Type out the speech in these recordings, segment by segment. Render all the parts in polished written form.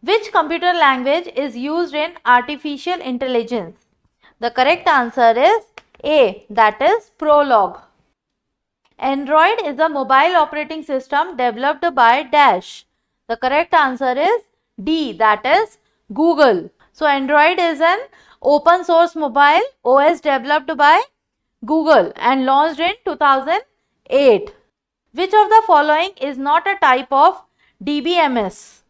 Which computer language is used in artificial intelligence? The correct answer is A, that is Prolog. Android is a mobile operating system developed by Dash. The correct answer is D, that is Google. So Android is an open source mobile OS developed by Google and launched in 2008. Which of the following is not a type of DBMS?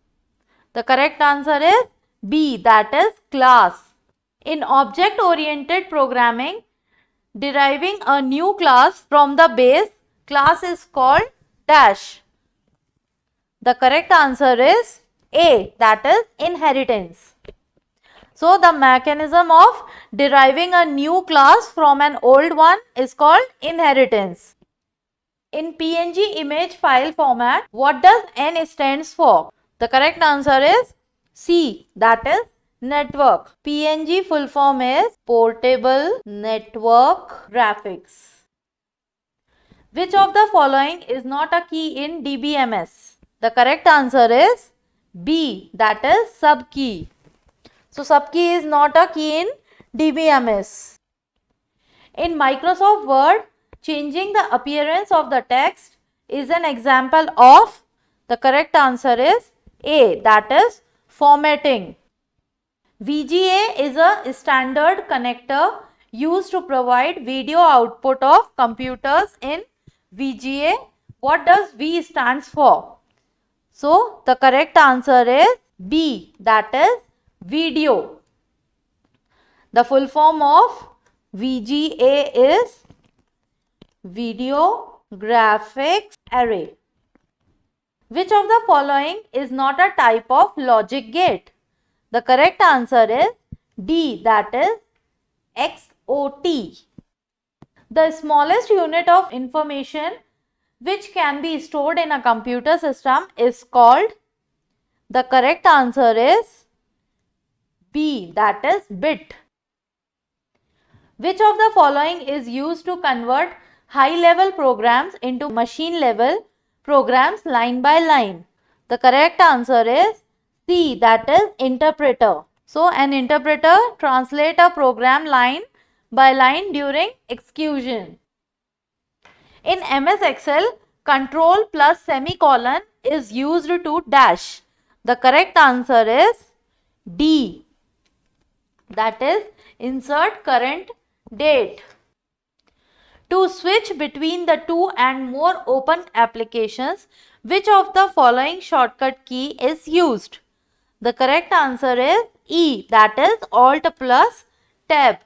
The correct answer is B, that is class. In object-oriented programming, deriving a new class from the base class is called dash. The correct answer is A, that is inheritance. So the mechanism of deriving a new class from an old one is called inheritance. In PNG image file format, what does N stands for? The correct answer is C, that is network. PNG full form is Portable Network Graphics. Which of the following is not a key in DBMS? The correct answer is B, that is subkey. So subkey is not a key in DBMS. In Microsoft Word, changing the appearance of the text is an example of, the correct answer is A, that is formatting. VGA is a standard connector used to provide video output of computers in VGA. What does V stands for? So the correct answer is B, that is video. The full form of VGA is Video Graphics Array. Which of the following is not a type of logic gate? The correct answer is D, that is XOT. The smallest unit of information which can be stored in a computer system is called, the correct answer is B, that is bit. Which of the following is used to convert high-level programs into machine-level programs line by line? The correct answer is C, that is interpreter. So an interpreter translates a program line by line during execution. In MS Excel, control plus semicolon is used to dash. The correct answer is D, that is insert current date. To switch between the two and more open applications, which of the following shortcut key is used? The correct answer is E, that is Alt plus Tab.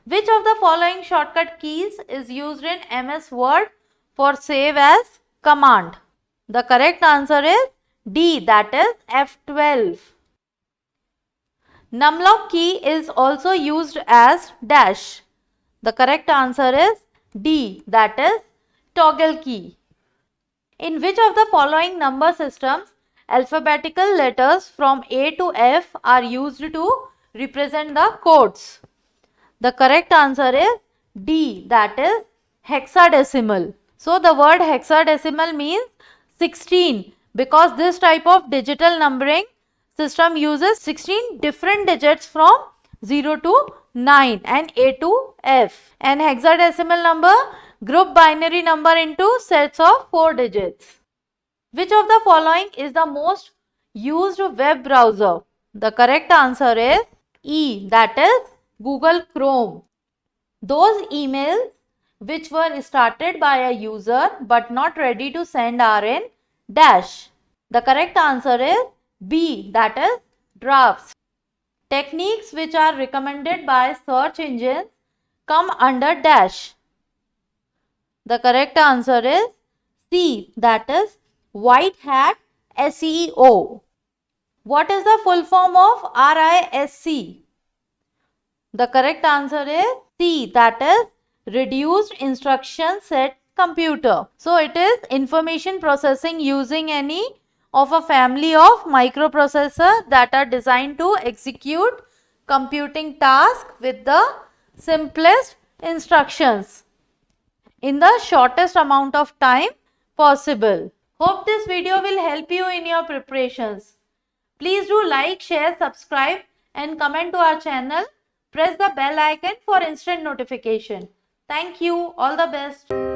Which of the following shortcut keys is used in MS Word for save as command? The correct answer is D, that is F12. Numlock key is also used as dash. The correct answer is D, that is toggle key. In which of the following number systems alphabetical letters from A to F are used to represent the codes? The correct answer is D, that is hexadecimal. So the word hexadecimal means 16 because this type of digital numbering system uses 16 different digits from 0 to 9 and A to F. And hexadecimal number group binary number into sets of 4 digits. Which of the following is the most used web browser? The correct answer is E, that is Google Chrome. Those emails which were started by a user but not ready to send are in dash. The correct answer is B, that is drafts. Techniques which are recommended by search engines come under dash. The correct answer is C, that is white hat SEO. What is the full form of RISC? The correct answer is C, that is reduced instruction set computer. So it is information processing using any of a family of microprocessors that are designed to execute computing tasks with the simplest instructions in the shortest amount of time possible. Hope this video will help you in your preparations. Please do like, share, subscribe and comment to our channel. Press the bell icon for instant notification. Thank you. All the best.